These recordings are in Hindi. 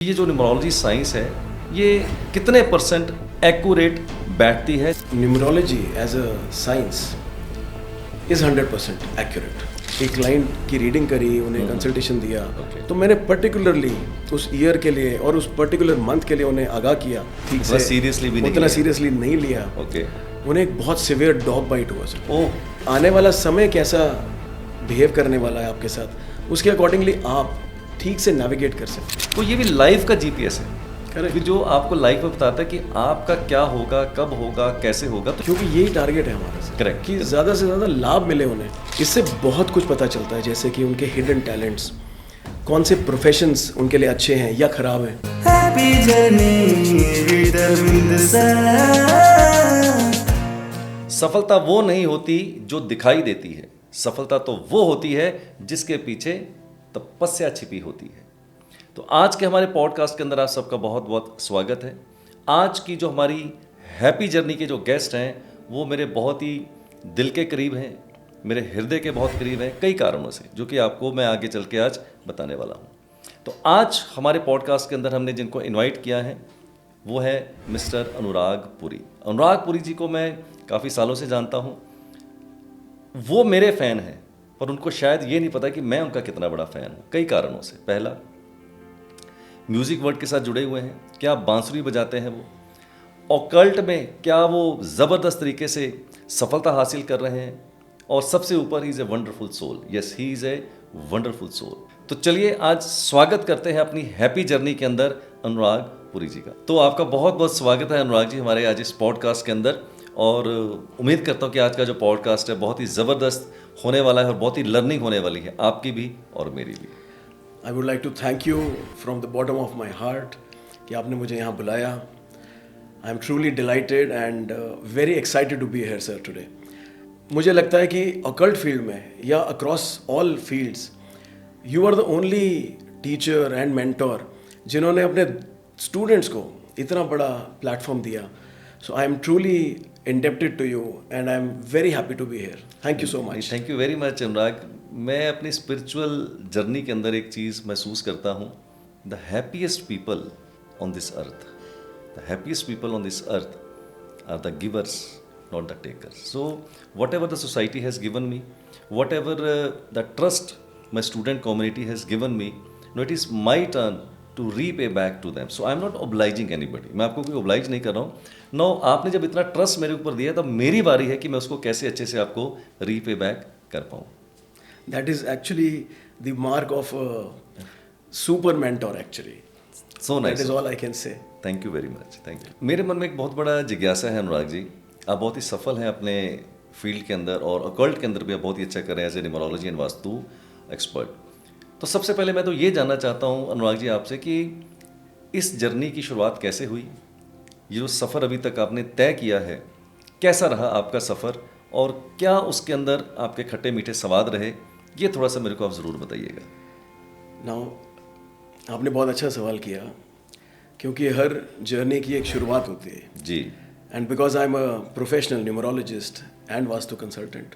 ये जो न्यूमरोलॉजी साइंस है ये कितने परसेंट एक्यूरेट बैठती है? Numerology as a science is 100% accurate. एक क्लाइंट की रीडिंग करी, उन्हें कंसल्टेशन दिया, तो मैंने पर्टिकुलरली उस ईयर के लिए और उस पर्टिकुलर मंथ के लिए उन्हें आगाह किया। ठीक से सीरियसली भी उतना सीरियसली नहीं लिया। उन्हें एक बहुत सिवियर डॉग बाइट हुआ सर। ओह, आने वाला समय कैसा बिहेव करने वाला है आपके साथ, उसके अकॉर्डिंगली आप ठीक से नेविगेट कर सकते हैं। तो ये भी लाइफ का जीपीएस है। करेक्ट। फिर जो आपको लाइफ में बताता है कि आपका क्या होगा, कब होगा, कैसे होगा। तो क्योंकि यही टारगेट है हमारा सर। करेक्ट कि ज़्यादा से ज़्यादा लाभ मिले उन्हें। इससे बहुत कुछ पता चलता है, जैसे कि उनके हिडन टैलेंट्स, कौन से प्रोफेशंस उनके लिए अच्छे हैं या खराब हैं। सफलता वो नहीं होती जो दिखाई देती है, सफलता तो वो होती है जिसके पीछे तपस्या छिपी होती है। तो आज के हमारे पॉडकास्ट के अंदर आप सबका बहुत बहुत स्वागत है। आज की जो हमारी हैप्पी जर्नी के जो गेस्ट हैं वो मेरे बहुत ही दिल के करीब हैं, मेरे हृदय के बहुत करीब हैं, कई कारणों से, जो कि आपको मैं आगे चल के आज बताने वाला हूँ। तो आज हमारे पॉडकास्ट के अंदर हमने जिनको इनवाइट किया है वो है मिस्टर अनुराग पुरी। अनुराग पुरी जी को मैं काफ़ी सालों से जानता हूँ। वो मेरे फ़ैन हैं, पर उनको शायद ये नहीं पता कि मैं उनका कितना बड़ा फ़ैन हूँ, कई कारणों से। पहला, म्यूज़िक वर्ल्ड के साथ जुड़े हुए हैं, क्या बांसुरी बजाते हैं वो, ऑकल्ट में क्या वो ज़बरदस्त तरीके से सफलता हासिल कर रहे हैं, और सबसे ऊपर he is a wonderful soul. Yes, he is a wonderful soul. तो चलिए आज स्वागत करते हैं अपनी हैप्पी जर्नी के अंदर अनुराग पुरी जी का। तो आपका बहुत बहुत स्वागत है अनुराग जी हमारे आज इस पॉडकास्ट के अंदर, और उम्मीद करता हूँ कि आज का जो पॉडकास्ट है बहुत ही ज़बरदस्त होने वाला है और बहुत ही लर्निंग होने वाली है, आपकी भी और मेरी भी। I would like to thank you from the bottom of my heart कि आपने मुझे यहाँ बुलाया। I am truly delighted and very excited to be here sir today. मुझे लगता है कि ऑकल्ट फील्ड में या across all fields you are the only teacher and mentor जिन्होंने अपने स्टूडेंट्स को इतना बड़ा प्लेटफॉर्म दिया। So I am truly indebted to you and I'm very happy to be here. Thank you so much. Thank you very much अनुराग। मैं अपनी स्पिरिचुअल जर्नी के अंदर एक चीज़ महसूस करता हूँ, the happiest people on this earth, the happiest people on this earth are the givers, not the takers. So whatever the society has given me, whatever the trust my student community has given me, now it is my turn to repay back to them. So I am not obliging anybody, मैं आपको कोई ओब्लाइज नहीं कर रहा हूँ। नो, आपने जब इतना ट्रस्ट मेरे ऊपर दिया तब मेरी बारी है कि मैं उसको कैसे अच्छे से आपको रीपे बैक कर पाऊँ। That is actually the mark of super mentor actually. So nice, that is all I can say. Thank you very much, thank you. मेरे मन में एक बहुत बड़ा जिज्ञासा है अनुराग जी, आप बहुत ही सफल हैं अपने फील्ड के अंदर और अकल्ट के अंदर भी आप बहुत ही अच्छा कर रहे हैं as a numerology and vastu expert. तो सबसे पहले मैं तो ये जानना चाहता हूँ अनुराग जी आपसे कि इस जर्नी की शुरुआत कैसे हुई, ये जो सफ़र अभी तक आपने तय किया है कैसा रहा आपका सफ़र, और क्या उसके अंदर आपके खट्टे मीठे स्वाद रहे, ये थोड़ा सा मेरे को आप ज़रूर बताइएगा। नाउ आपने बहुत अच्छा सवाल किया, क्योंकि हर जर्नी की एक शुरुआत होती है जी। And because I am a professional numerologist and vastu consultant,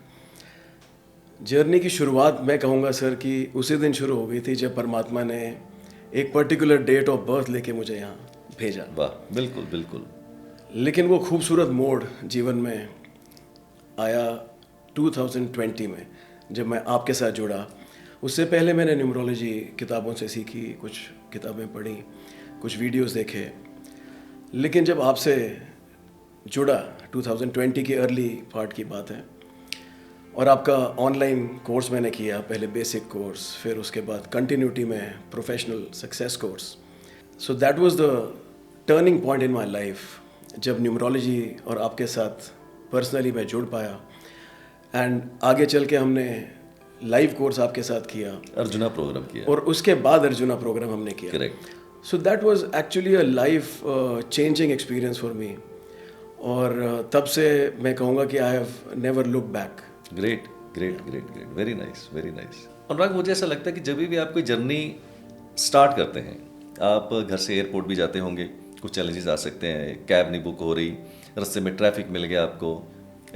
journey की शुरुआत मैं कहूँगा सर कि उसी दिन शुरू हो गई थी जब परमात्मा ने एक पर्टिकुलर डेट ऑफ बर्थ लेके मुझे यहाँ भेजा। वाह, बिल्कुल बिल्कुल। लेकिन वो खूबसूरत मोड़ जीवन में आया 2020 में जब मैं आपके साथ जुड़ा। उससे पहले मैंने न्यूमरोलॉजी किताबों से सीखी, कुछ किताबें पढ़ी, कुछ वीडियोस देखे, लेकिन जब आपसे जुड़ा 2020 की अर्ली पार्ट की बात है, और आपका ऑनलाइन कोर्स मैंने किया, पहले बेसिक कोर्स, फिर उसके बाद कंटिन्यूटी में professional success course. So that was the turning point in my life, जब न्यूमरोलॉजी और आपके साथ पर्सनली मैं जुड़ पाया। एंड आगे चल के हमने लाइव कोर्स आपके साथ किया, अर्जुना प्रोग्राम किया, और उसके बाद अर्जुना प्रोग्राम हमने किया। Correct. So that was actually a life changing experience for me, और तब से मैं कहूँगा कि I have never look back. Great great great great, very nice very nice. Anurag, मुझे ऐसा लगता है कि जब भी आप कोई जर्नी स्टार्ट करते हैं, आप घर से एयरपोर्ट भी जाते होंगे, कुछ चैलेंजेस आ सकते हैं, कैब नहीं बुक हो रही, रास्ते में ट्रैफिक मिल गया आपको,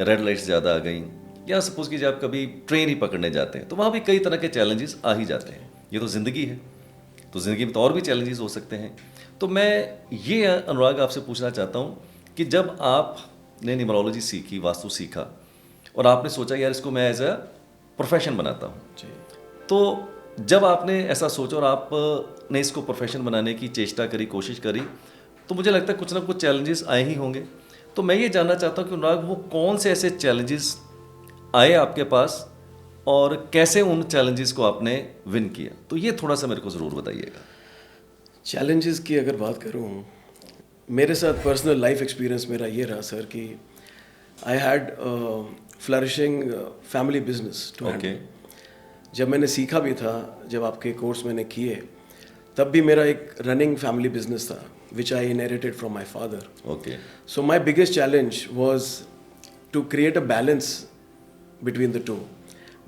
रेड लाइट्स ज़्यादा आ गई, या सपोज कीजिए आप कभी ट्रेन ही पकड़ने जाते हैं तो वहाँ भी कई तरह के चैलेंजेस आ ही जाते हैं। ये तो ज़िंदगी है। तो ज़िंदगी में तो और भी चैलेंजेस हो सकते हैं। तो मैं ये अनुराग आपसे पूछना चाहता हूँ कि जब आपने न्यूमरोलॉजी सीखी, वास्तु सीखा, और आपने सोचा यार इसको मैं एज अ प्रोफेशन बनाता हूँ, जी। तो जब आपने ऐसा सोचा और आपने इसको प्रोफेशन बनाने की चेष्टा करी, कोशिश करी, तो मुझे लगता है कुछ ना कुछ चैलेंजेस आए ही होंगे। तो मैं ये जानना चाहता हूँ कि अनुराग वो कौन से ऐसे चैलेंजेस आए आपके पास और कैसे उन चैलेंजेस को आपने विन किया, तो ये थोड़ा सा मेरे को ज़रूर बताइएगा। चैलेंजेस की अगर बात करूं, मेरे साथ पर्सनल लाइफ एक्सपीरियंस मेरा ये रहा सर कि I had flourishing family business to okay. जब मैंने सीखा भी था, जब आपके कोर्स मैंने किए, तब भी मेरा एक रनिंग फैमिली बिजनेस था which I inherited from my father. Okay. So my biggest challenge was to create a balance between the two,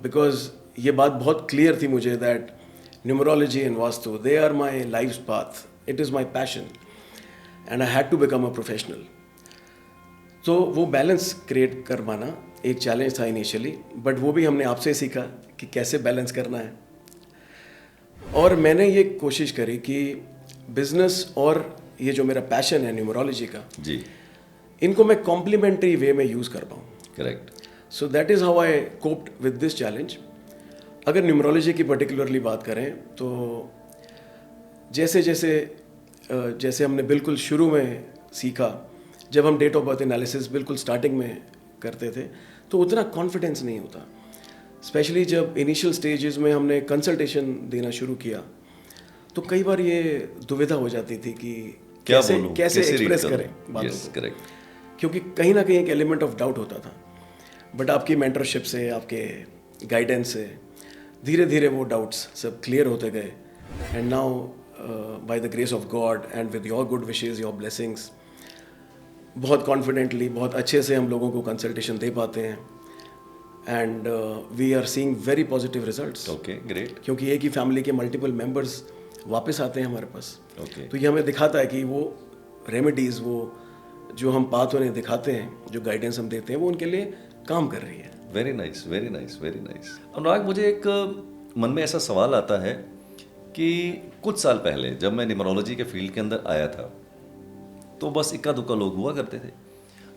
because ये बात बहुत clear थी मुझे that numerology and vastu, they are my life's path, it is my passion and I had to become a professional. तो वो बैलेंस क्रिएट कर पाना एक चैलेंज था इनिशियली, बट वो भी हमने आपसे सीखा कि कैसे बैलेंस करना है। और मैंने ये कोशिश करी कि बिजनेस और ये जो मेरा पैशन है न्यूमरोलॉजी का, जी। इनको मैं कॉम्प्लीमेंट्री वे में यूज़ कर पाऊँ। Correct. So that is how I coped with this challenge. अगर न्यूमरोलॉजी की पर्टिकुलरली बात करें तो जैसे जैसे जैसे हमने बिल्कुल शुरू में सीखा, जब हम डेट ऑफ बर्थ एनालिसिस बिल्कुल स्टार्टिंग में करते थे, तो उतना कॉन्फिडेंस नहीं होता। स्पेशली जब इनिशियल स्टेजेस में हमने कंसल्टेशन देना शुरू किया, तो कई बार ये दुविधा हो जाती थी कि कैसे एक्सप्रेस करें बातों को। करेक्ट। क्योंकि कहीं ना कहीं एक एलिमेंट ऑफ डाउट होता था, बट आपकी मेंटरशिप से, आपके गाइडेंस से धीरे धीरे वो डाउट्स सब क्लियर होते गए। And now by the grace of God and with your good wishes, your blessings, बहुत कॉन्फिडेंटली, बहुत अच्छे से हम लोगों को कंसल्टेशन दे पाते हैं and we are seeing very positive results. Okay, great. क्योंकि एक ही फैमिली के मल्टीपल मेंबर्स वापस आते हैं हमारे पास। ओके। तो ये हमें दिखाता है कि वो रेमेडीज़, वो जो हम पाथ उन्हें दिखाते हैं, जो गाइडेंस हम देते हैं, वो उनके लिए काम कर रही है। Very nice, very nice, very nice. Anurag, मुझे एक मन में ऐसा सवाल आता है कि कुछ साल पहले जब मैं न्यूमरोलॉजी के फील्ड के अंदर आया था, तो बस इक्का दुक्का लोग हुआ करते थे।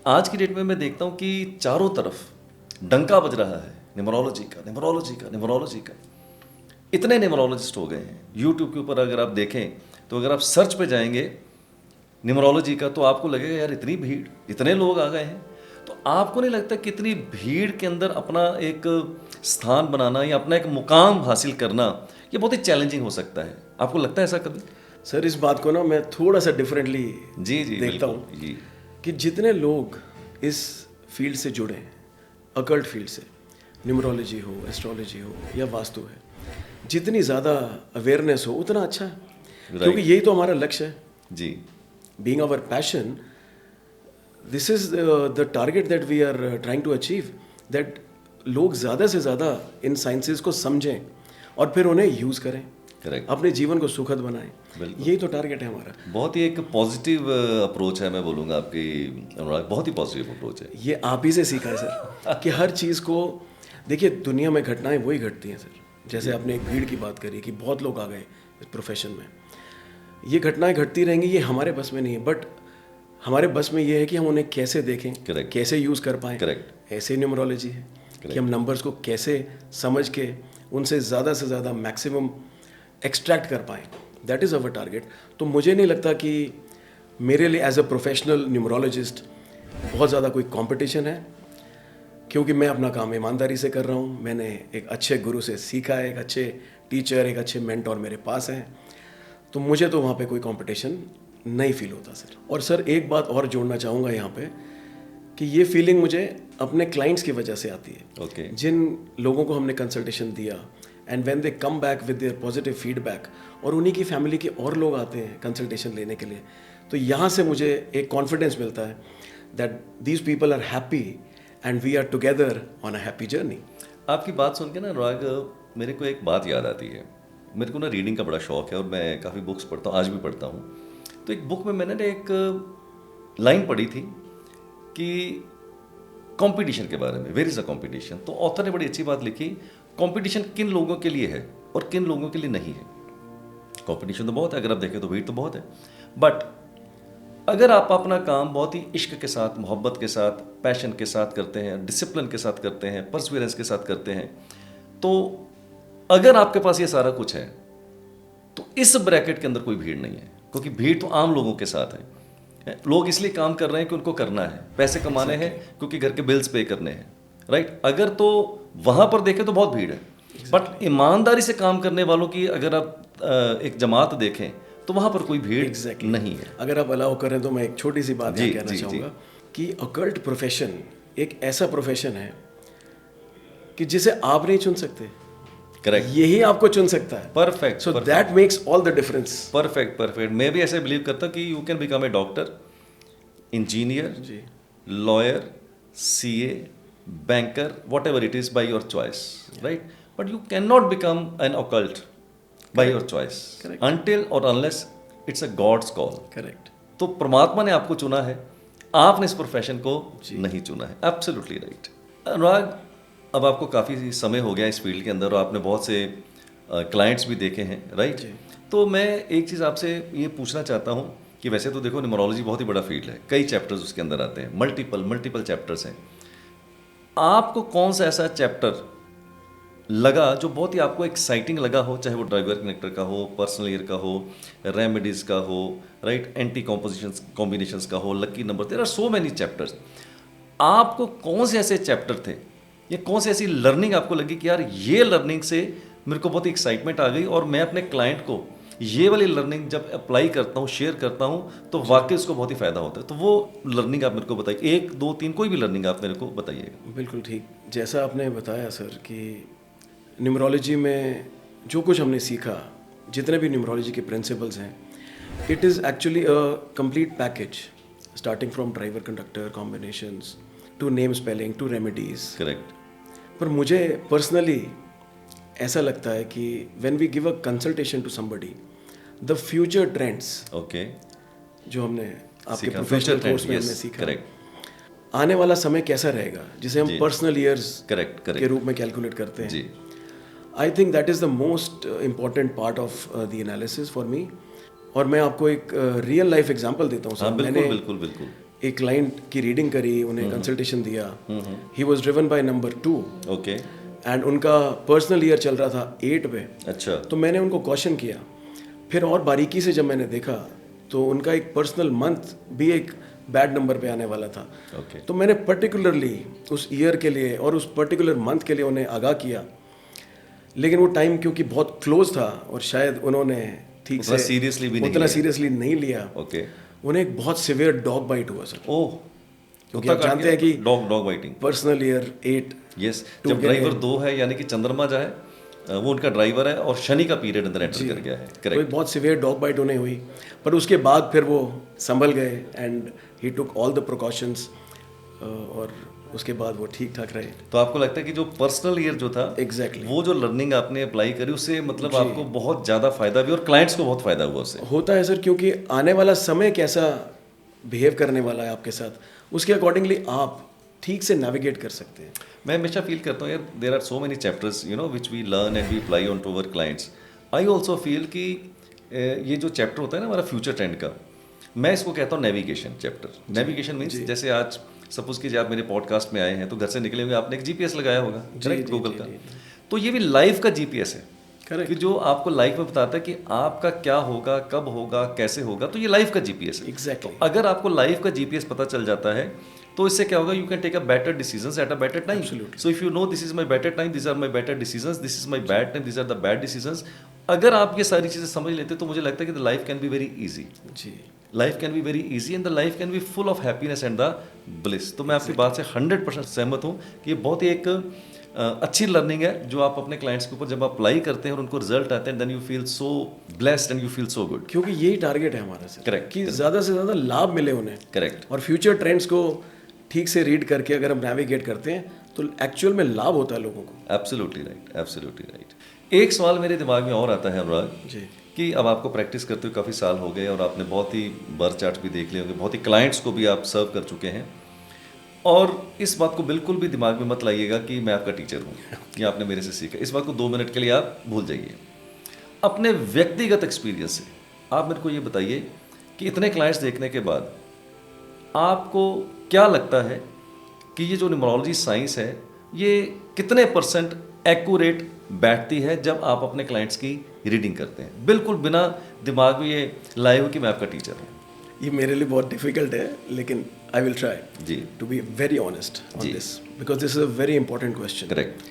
आज की डेट में मैं देखता हूँ कि चारों तरफ डंका बज रहा है न्यूमरोलॉजी का, न्यूमरोलॉजी का, न्यूमरोलॉजी का। इतने न्यूमरोलॉजिस्ट हो गए हैं। यूट्यूब के ऊपर अगर आप देखें तो अगर आप सर्च पे जाएंगे न्यूमरोलॉजी का, तो आपको लगेगा यार इतनी भीड़, इतने लोग आ गए हैं। तो आपको नहीं लगता कि इतनी भीड़ के अंदर अपना एक स्थान बनाना या अपना एक मुकाम हासिल करना ये बहुत ही चैलेंजिंग हो सकता है? आपको लगता है ऐसा कभी? सर, इस बात को ना मैं थोड़ा सा डिफरेंटली जी देखता हूँ कि जितने लोग इस फील्ड से जुड़े हैं, अकल्ट फील्ड से, न्यूमरोलॉजी हो, एस्ट्रोलॉजी हो या वास्तु है, जितनी ज़्यादा अवेयरनेस हो उतना अच्छा है। क्योंकि यही तो हमारा लक्ष्य है जी। Being our passion, this is the target that we are trying to achieve, that लोग ज़्यादा से ज़्यादा इन साइंसेस को समझें और फिर उन्हें यूज़ करें, करेक्ट, अपने जीवन को सुखद बनाएं। यही तो टारगेट है हमारा। बहुत ही एक पॉजिटिव अप्रोच है, मैं बोलूँगा आपकी अनुराग, बहुत ही पॉजिटिव अप्रोच है। ये आप ही से सीखा है सर कि हर चीज़ को देखिए, दुनिया में घटनाएं वही घटती हैं सर। जैसे आपने एक भीड़ की बात करी कि बहुत लोग आ गए इस प्रोफेशन में, ये घटनाएं घटती रहेंगी, ये हमारे बस में नहीं है, बट हमारे बस में ये है कि हम उन्हें कैसे देखें, Correct. कैसे यूज़ कर पाएँ। करेक्ट। ऐसे न्यूमरोलॉजी है कि हम नंबर्स को कैसे समझ के उनसे ज़्यादा से ज़्यादा मैक्सिमम एक्सट्रैक्ट कर पाएँ, दैट इज़ अवर टारगेट। तो मुझे नहीं लगता कि मेरे लिए एज अ प्रोफेशनल न्यूमरोलॉजिस्ट बहुत ज़्यादा कोई कंपटीशन है, क्योंकि मैं अपना काम ईमानदारी से कर रहा हूँ। मैंने एक अच्छे गुरु से सीखा है, एक अच्छे टीचर, एक अच्छे मेंटोर मेरे पास हैं, तो मुझे तो वहाँ पे कोई कंपटीशन नहीं फील होता सर। और सर, एक बात और जोड़ना चाहूँगा यहाँ पे कि ये फीलिंग मुझे अपने क्लाइंट्स की वजह से आती है। ओके। जिन लोगों को हमने कंसल्टेशन दिया and when they come back with their positive feedback, और उन्हीं की फैमिली के और लोग आते हैं कंसल्टेशन लेने के लिए, तो यहाँ से मुझे एक कॉन्फिडेंस मिलता है that these people are happy and we are together on a happy journey. आपकी बात सुन के ना अनुराग, मेरे को एक बात याद आती है। मेरे को ना रीडिंग का बड़ा शौक है और मैं काफ़ी बुक्स पढ़ता हूँ, आज भी पढ़ता हूँ। तो एक बुक में मैंने ना एक लाइन पढ़ी थी कि कंपटीशन के बारे में, वेयर इज़ अ कंपटीशन। तो ऑथर ने बड़ी अच्छी बात लिखी, कंपटीशन किन लोगों के लिए है और किन लोगों के लिए नहीं है। कंपटीशन तो बहुत है, अगर आप देखें तो भीड़ तो बहुत है, बट अगर आप अपना काम बहुत ही इश्क के साथ, मोहब्बत के साथ, पैशन के साथ करते हैं, डिसिप्लिन के साथ करते हैं, परसिवरेंस के साथ करते हैं, तो अगर आपके पास ये सारा कुछ है तो इस ब्रैकेट के अंदर कोई भीड़ नहीं है, क्योंकि भीड़ तो आम लोगों के साथ है। लोग इसलिए काम कर रहे हैं कि उनको करना है, पैसे कमाने हैं, क्योंकि घर के बिल्स पे करने हैं, राइट। अगर तो वहां पर देखें तो बहुत भीड़ है, बट ईमानदारी से काम करने वालों की अगर आप एक जमात देखें तो वहां पर कोई भीड़ नहीं है। अगर आप अलाउ करें तो मैं एक छोटी सी बात यहाँ कहना चाहूँगा कि अकल्ट प्रोफेशन एक ऐसा प्रोफेशन है कि जिसे आप नहीं चुन सकते, करेक्ट, यही आपको चुन सकता है। Perfect, so that makes all the difference. Perfect. मैं भी ऐसे बिलीव करता हूँ कि you can become a doctor, engineer, lawyer, CA, banker, whatever it is by your choice, right, but you can not become an occult by your choice until और unless it's a God's call. Correct. तो परमात्मा ने आपको चुना है, आपने इस प्रोफेशन को नहीं चुना है। Absolutely right. अनुराग, अब आपको काफ़ी समय हो गया इस फील्ड के अंदर और आपने बहुत से क्लाइंट्स भी देखे हैं, राइट। तो मैं एक चीज़ आपसे ये पूछना चाहता हूँ कि वैसे तो देखो न्यूमरोलॉजी बहुत ही बड़ा फील्ड है, कई चैप्टर्स उसके अंदर आते हैं, मल्टीपल चैप्टर्स हैं। आपको कौन सा ऐसा चैप्टर लगा जो बहुत ही आपको एक्साइटिंग लगा हो, चाहे वो ड्राइवर कनेक्टर का हो, पर्सनल ईयर का हो, रेमेडीज़ का हो, राइट, एंटी कॉम्बिनेशंस का हो, lucky number, there are so many chapters. आपको कौन से ऐसे चैप्टर थे या कौन सी ऐसी लर्निंग आपको लगी कि यार ये लर्निंग से मेरे को बहुत एक्साइटमेंट आ गई और मैं अपने क्लाइंट को ये वाली लर्निंग जब अप्लाई करता हूँ, शेयर करता हूँ, तो वाकई उसको बहुत ही फ़ायदा होता है। तो वो लर्निंग आप मेरे को बताइए, 1 2 3 कोई भी लर्निंग आप मेरे को बताइएगा। बिल्कुल ठीक, जैसा आपने बताया सर कि न्यूमरोलॉजी में जो कुछ हमने सीखा, जितने भी न्यूमरोलॉजी के प्रिंसिपल्स हैं, it is actually a complete package, starting from driver conductor combinations to name spelling to remedies. Correct. पर मुझे पर्सनली ऐसा लगता है कि when we give a consultation to somebody, the future trends, okay, जो हमने आपके प्रोफेशनल कोर्स में हमने सीखा, करेक्ट, आने वाला समय कैसा रहेगा, जिसे हम पर्सनल ईयर्स करेक्ट के रूप में कैलकुलेट करते हैं, जी, I think that is the most important part of the analysis for me. और मैं आपको एक रियल लाइफ एग्जांपल देता हूँ सर। मैंने बिल्कुल एक क्लाइंट की रीडिंग करी, उन्हें कंसल्टेशन दिया, he was driven by number 2, okay, and उनका पर्सनल ईयर चल रहा था 8 पे। अच्छा, तो मैंने उनको क्वेश्चन किया, फिर और बारीकी से जब मैंने देखा तो उनका एक पर्सनल मंथ भी एक बैड नंबर पे आने वाला था। ओके, तो मैंने पर्टिकुलरली उस ईयर के लिए और उस पर्टिकुलर मंथ के लिए उन्हें आगाह किया, लेकिन वो टाइम क्योंकि बहुत क्लोज था और शायद उन्होंने ठीक से उतना सीरियसली नहीं लिया। ओके, उन्हें एक बहुत सिवियर डॉग बाइट हुआ सर। ओह, क्योंकि आप जानते हैं कि dog biting, personal year 8, yes, जब ड्राइवर 2 है यानी कि चंद्रमा जो है वो उनका ड्राइवर है और शनि का पीरियड अंदर एंटर कर गया है। तो करेक्ट। एक बहुत सिवियर डॉग बाइट उन्हें हुई, पर उसके बाद फिर वो संभल गए and he took all the precautions, और उसके बाद वो ठीक ठाक रहे। तो आपको लगता है कि जो पर्सनल ईयर जो था, एग्जैक्टली वो जो लर्निंग आपने अप्लाई करी उससे मतलब आपको बहुत ज़्यादा फायदा भी और क्लाइंट्स को बहुत फायदा हुआ उससे। होता है सर, क्योंकि आने वाला समय कैसा बिहेव करने वाला है आपके साथ, उसके अकॉर्डिंगली आप ठीक से नेविगेट कर सकते हैं। मैं हमेशा फील करता हूँ यार, there are so many chapters you know which we learn and we apply on to our clients. I also feel कि ये जो चैप्टर होता है ना हमारा फ्यूचर ट्रेंड का, मैं इसको कहता हूँ नेविगेशन चैप्टर। नेविगेशन मीन्स जैसे आज सपोज कीजिए आप मेरे पॉडकास्ट में आए हैं तो घर से निकले हुए आपने एक जीपीएस लगाया होगा, करेक्ट, गूगल का। तो ये भी लाइफ का जीपीएस है, करेक्ट, कि जो आपको लाइफ में बताता है कि आपका क्या होगा, कब होगा, कैसे होगा। तो ये लाइफ का जीपीएस है। एग्जैक्टली। तो अगर आपको लाइफ का जीपीएस पता चल जाता है तो इससे क्या होगा, you can take a better decisions at a better time. So if you know this is my better time, this are my better decisions, this is my bad time, this are the bad decisions. अगर आप ये सारी चीज़ें समझ लेते तो मुझे लगता है कि the life can be very easy. जी, life can be very easy and the life can be full of happiness and the bliss. तो मैं आपकी बात से 100% सहमत हूँ कि ये बहुत ही एक अच्छी लर्निंग है जो आप अपने क्लाइंट्स के ऊपर जब अप्लाई करते हैं और उनको रिजल्ट आते हैं, then you feel so blessed and you feel so good. क्योंकि यही टारगेट है हमारा सर, करेक्ट, कि ज़्यादा से ज़्यादा लाभ मिले उन्हें। करेक्ट, और फ्यूचर ट्रेंड्स को ठीक से रीड करके अगर हम नेविगेट करते हैं तो एक्चुअल में लाभ होता है लोगों को। Absolutely right, absolutely right. एक सवाल मेरे दिमाग में और आता है अनुराग जी, कि अब आपको प्रैक्टिस करते हुए काफ़ी साल हो गए और आपने बहुत ही बर्थ चार्ट भी देख लिए होंगे, बहुत ही क्लाइंट्स को भी आप सर्व कर चुके हैं, और इस बात को बिल्कुल भी दिमाग में मत लाइएगा कि मैं आपका टीचर हूँ या आपने मेरे से सीखा। इस बात को 2 मिनट के लिए आप भूल जाइए। अपने व्यक्तिगत एक्सपीरियंस से आप मेरे को ये बताइए कि इतने क्लाइंट्स देखने के बाद आपको क्या लगता है कि ये जो न्यूमरोलॉजी साइंस है ये कितने % एक्यूरेट बैठती है जब आप अपने क्लाइंट्स की रीडिंग करते हैं, बिल्कुल बिना दिमाग में ये लाए हुए कि मैं आपका टीचर हूँ? ये मेरे लिए बहुत डिफिकल्ट है, लेकिन आई विल ट्राई जी to be very honest on जी। This, because this is a very important question. Correct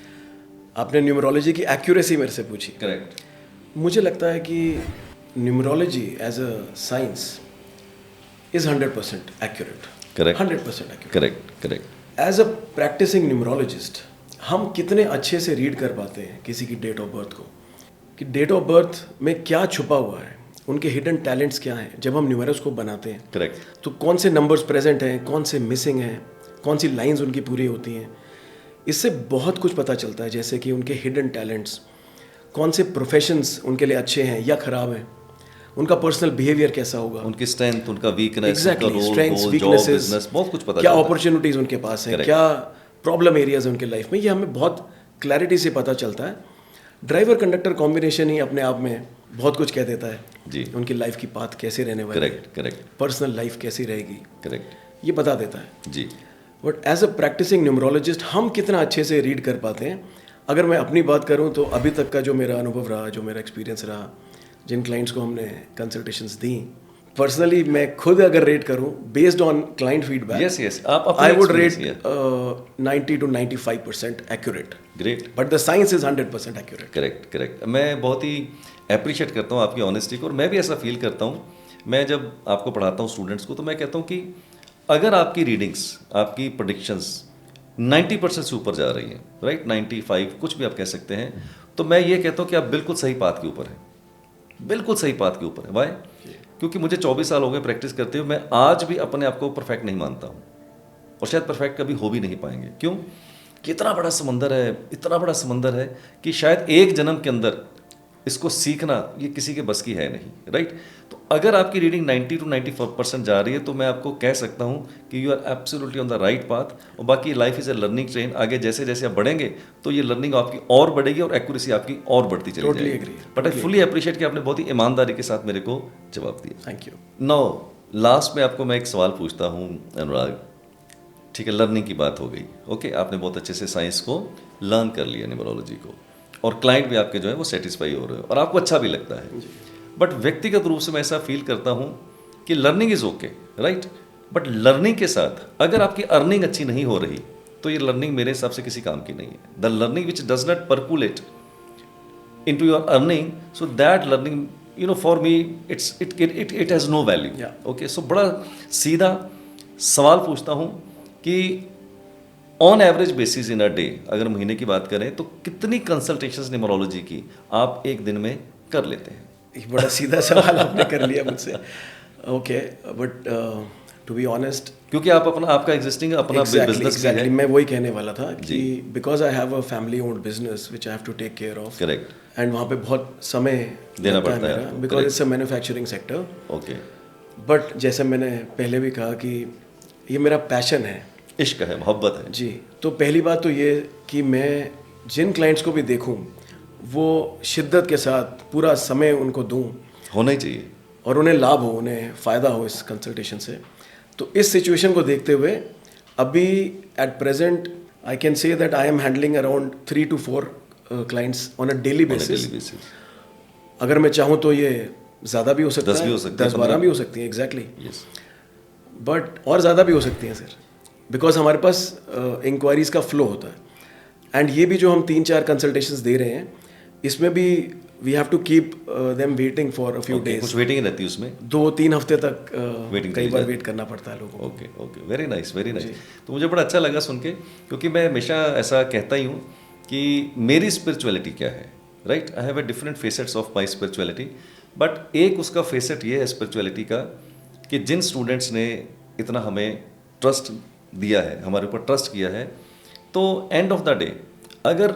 आपने न्यूमरोलॉजी की एक्यूरेसी मेरे से पूछी। करेक्ट मुझे लगता है कि numerology as a science is 100% accurate. Correct. 100% accurate. Correct correct as a practicing numerologist हम कितने अच्छे से रीड कर पाते हैं किसी की डेट ऑफ बर्थ को, कि डेट ऑफ बर्थ में क्या छुपा हुआ है, उनके हिडन टैलेंट्स क्या हैं। जब हम न्यूमेरोस्कोप बनाते हैं करेक्ट तो कौन से नंबर्स प्रेजेंट हैं, कौन से मिसिंग हैं, कौन सी लाइंस उनकी पूरी होती हैं, इससे बहुत कुछ पता चलता है। जैसे कि उनके हिडन टैलेंट्स, कौन से प्रोफेशंस उनके लिए अच्छे हैं या खराब हैं, उनका पर्सनल बिहेवियर कैसा होगा, उनकी स्ट्रेंथ, उनका वीकनेस, एग्जैक्टली उनका role, strengths, job, weaknesses, business, बहुत कुछ पता क्या चलता है। अपॉर्चुनिटीज उनके पास हैं, Correct. क्या प्रॉब्लम एरियाज हैं उनके लाइफ में, ये हमें बहुत क्लैरिटी से पता चलता है। ड्राइवर कंडक्टर कॉम्बिनेशन ही अपने आप में बहुत कुछ कह देता है जी उनकी लाइफ की पाथ कैसे रहने वाली है, करेक्ट करेक्ट पर्सनल लाइफ कैसी रहेगी, करेक्ट ये बता देता है। जी but as a practicing numerologist हम कितना अच्छे से रीड कर पाते हैं। अगर मैं अपनी बात करूं तो अभी तक का जो मेरा अनुभव रहा, जो मेरा एक्सपीरियंस रहा, जिन क्लाइंट्स को हमने कंसल्टेशंस दी, पर्सनली मैं खुद अगर रेट करूं based on client feedback, yes yes आप अपने I would rate experience 90 to 95% accurate, great but the science is 100% accurate. Correct correct मैं बहुत ही अप्रिशिएट करता हूँ आपकी ऑनेस्टी को, और मैं भी ऐसा फील करता हूँ। मैं जब आपको पढ़ाता हूँ स्टूडेंट्स को तो मैं कहता हूँ कि अगर आपकी रीडिंग्स, आपकी प्रोडिक्शंस 90% से ऊपर जा रही हैं, राइट, 95 कुछ भी आप कह सकते हैं, तो मैं ये कहता हूँ कि आप बिल्कुल सही पाथ के ऊपर हैं, बिल्कुल सही पाथ के ऊपर है। वाई? क्योंकि मुझे 24 साल हो गए प्रैक्टिस करते हुए, मैं आज भी अपने आप को परफेक्ट नहीं मानता हूँ, और शायद परफेक्ट कभी हो भी नहीं पाएंगे। क्यों? कि इतना बड़ा समंदर है, इतना बड़ा समंदर है कि शायद एक जन्म के अंदर इसको सीखना ये किसी के बस की है नहीं, राइट। तो अगर आपकी रीडिंग 90 to 94% जा रही है तो मैं आपको कह सकता हूँ कि you are absolutely on the right path. और बाकी life is a learning train, आगे जैसे जैसे आप बढ़ेंगे तो ये लर्निंग आपकी और बढ़ेगी और एक्यूरेसी आपकी और बढ़ती चली Totally जाएगी। agree, but I fully appreciate कि आपने बहुत ही ईमानदारी के साथ मेरे को जवाब दिया। Thank you. नाउ लास्ट में आपको मैं एक सवाल पूछता हूँ अनुराग, ठीक है, लर्निंग की बात हो गई, ओके, आपने बहुत अच्छे से साइंस को लर्न कर लिया, न्यूमरोलॉजी को, और क्लाइंट भी आपके जो है वो सेटिस्फाई हो रहे हो और आपको अच्छा भी लगता है। बट व्यक्तिगत रूप से मैं ऐसा फील करता हूँ कि learning is okay, right, but learning के साथ अगर आपकी अर्निंग अच्छी नहीं हो रही तो ये लर्निंग मेरे हिसाब से किसी काम की नहीं है। The learning which does not percolate in to your earning, so that learning, you know, for me it has no value. Yeah. Okay, so बड़ा सीधा सवाल पूछता हूँ कि on average basis in a day, अगर महीने की बात करें तो कितनी कंसल्टेशंस न्यूमरोलॉजी की आप एक दिन में कर लेते हैं? एक बड़ा सीधा सवाल आपने कर लिया मुझसे। Okay, but to be honest, क्योंकि आप अपना, आपका एग्जिस्टिंग अपना बिजनेस एग्जैक्टली मैं वही कहने वाला था कि because I have a family owned business which I have to take care of, correct, and वहाँ पे बहुत समय देना लगता पड़ता है मेरा, आपको, because it's a manufacturing sector. Okay, but जैसे मैंने पहले भी कहा कि ये मेरा पैशन है, इश्क है, मोहब्बत है। जी। तो पहली बात तो ये कि मैं जिन क्लाइंट्स को भी देखूं वो शिद्दत के साथ पूरा समय उनको दूं होना ही चाहिए। और उन्हें लाभ हो, उन्हें फ़ायदा हो इस कंसल्टेशन से। तो इस सिचुएशन को देखते हुए अभी at present I can say that I am handling around 3 to 4 clients on a daily basis. अगर मैं चाहूँ तो ये ज़्यादा भी हो सकता 10 है, भी हो सकती है, 10-12 भी हो सकती है, एग्जैक्टली। यस, बट और ज़्यादा भी हो सकती हैं सर, बिकॉज हमारे पास इंक्वायरीज का फ्लो होता है। एंड ये भी जो हम 3-4 कंसल्टेशंस दे रहे हैं, इसमें भी we have to keep them waiting for a few days. कुछ वेटिंग रहती है उसमें, 2-3 हफ्ते तक Waiting कई करी बार जाती वेट करना पड़ता है लोगों को। Okay okay, very nice very nice. तो मुझे बड़ा अच्छा लगा सुन के, क्योंकि मैं हमेशा ऐसा कहता ही हूँ कि मेरी स्पिरिचुअलिटी क्या है, right, I have a different facets of my spirituality, but एक उसका फेसेट ये है स्पिरिचुअलिटी का कि जिन स्टूडेंट्स ने इतना हमें ट्रस्ट दिया है, हमारे ऊपर ट्रस्ट किया है, तो एंड ऑफ द डे अगर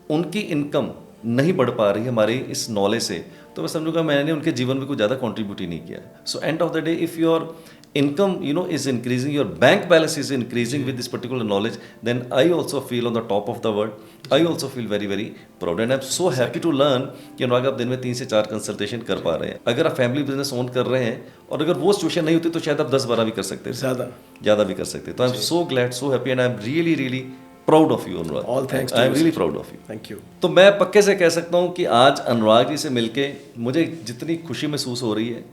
उनकी इनकम नहीं बढ़ पा रही हमारी इस नॉलेज से, तो मैं समझूंगा मैंने उनके जीवन में कुछ ज़्यादा कंट्रीब्यूट ही नहीं किया। So end of the day if your income is increasing, your bank balance is increasing with this particular knowledge, then I also feel on the top of the world. I also feel very very proud and I'm so happy to learn कि अनुराग आप दिन में 3 से 4 कंसल्टेशन कर पा रहे हैं। अगर आप फैमिली बिजनेस ओन कर रहे हैं और अगर वो सिचुएशन नहीं होती तो शायद आप 10-12 भी कर सकते थे, ज़्यादा भी कर सकते। तो I am so glad, so happy and I am really really proud of you Anurag. All thanks, I am really proud of you. Thank you. तो मैं पक्के से कह सकता हूँ कि आज अनुराग जी से मिलके मुझे जितनी खुशी महसूस हो रही है,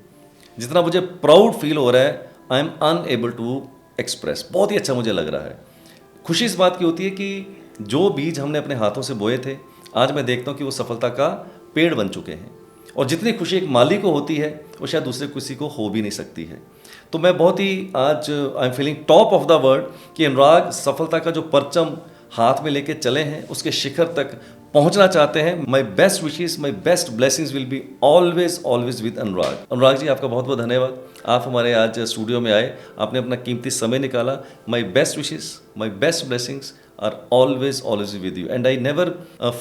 जितना मुझे प्राउड फील हो रहा है, I am unable to express. बहुत ही अच्छा मुझे लग रहा है। खुशी इस बात की होती है कि जो बीज हमने अपने हाथों से बोए थे, आज मैं देखता हूँ कि वो सफलता का पेड़ बन चुके हैं। और जितनी खुशी एक माली को होती है वो शायद दूसरे किसी को हो भी नहीं सकती है। तो मैं बहुत ही आज I am feeling top of the world कि अनुराग सफलता का जो परचम हाथ में लेके चले हैं, उसके शिखर तक पहुंचना चाहते हैं। My best wishes, my best blessings will be always always with Anurag. Anurag ji आपका बहुत बहुत धन्यवाद, आप हमारे आज स्टूडियो में आए, आपने अपना कीमती समय निकाला। My best wishes, my best blessings are always always with you and I never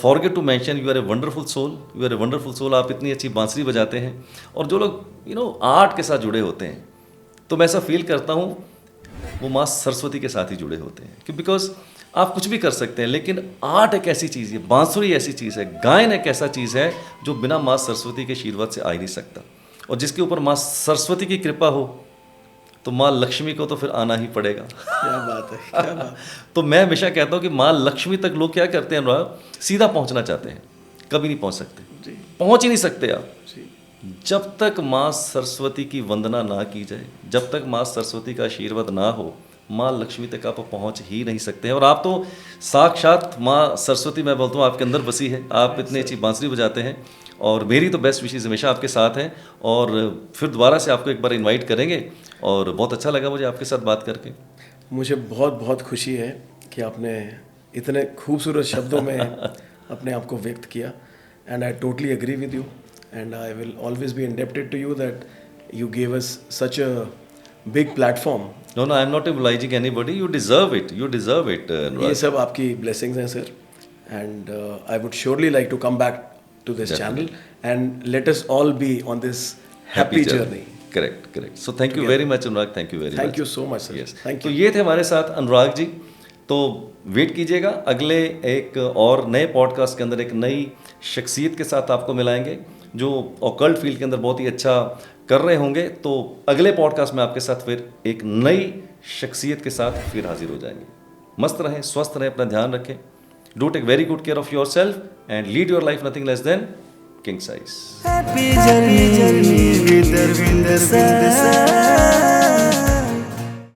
forget to mention you are a wonderful soul, you are a wonderful soul. आप इतनी अच्छी बांसुरी बजाते हैं और जो लोग आर्ट के साथ जुड़े होते हैं, तो मैं ऐसा फील करता हूँ वो माँ सरस्वती के साथ ही जुड़े होते हैं। क्यों? बिकॉज आप कुछ भी कर सकते हैं, लेकिन आर्ट एक ऐसी चीज़ है, बांसुरी ऐसी चीज़ है, गायन एक ऐसा चीज़ है जो बिना माँ सरस्वती के आशीर्वाद से आ ही नहीं सकता। और जिसके ऊपर माँ सरस्वती की कृपा हो तो माँ लक्ष्मी को तो फिर आना ही पड़ेगा। क्या बात है, क्या बात। तो मैं हमेशा कहता हूँ कि माँ लक्ष्मी तक लोग क्या करते हैं अनुराग, सीधा पहुँचना चाहते हैं, कभी नहीं पहुँच सकते, पहुँच ही नहीं सकते आप। जब तक माँ सरस्वती की वंदना ना की जाए, जब तक माँ सरस्वती का आशीर्वाद ना हो, माँ लक्ष्मी तक आप पहुँच ही नहीं सकते हैं। और आप तो साक्षात माँ सरस्वती, मैं बोलता हूँ आपके अंदर बसी है। आप इतनी अच्छी बांसुरी बजाते हैं और मेरी तो बेस्ट विशेस हमेशा आपके साथ हैं। और फिर दोबारा से आपको एक बार इनवाइट करेंगे और बहुत अच्छा लगा मुझे आपके साथ बात करके। मुझे बहुत बहुत खुशी है कि आपने इतने खूबसूरत शब्दों में अपने आप को व्यक्त किया and I totally agree with you and I will always be indebted to you that you gave us such a big platform. No, I am not obliging anybody. You deserve it. You deserve it. ये सब आपकी blessings हैं sir and I would surely like to come back to this channel and let us all be on this happy journey. Correct. So thank you very much Anurag. Thank you very much. Thank you so much sir. Yes. Thank you. तो ये थे हमारे साथ अनुराग जी। तो वेट कीजिएगा, अगले एक और नए पॉडकास्ट के अंदर एक नई शख्सियत के साथ आपको मिलाएंगे जो ऑकल्ट फील्ड के अंदर बहुत ही अच्छा कर रहे होंगे। तो अगले पॉडकास्ट में आपके साथ फिर एक नई शख्सियत के साथ फिर हाजिर हो जाएंगे। मस्त रहें, स्वस्थ रहें, अपना ध्यान रखें। Do take very good care of yourself and lead your life nothing less than king size.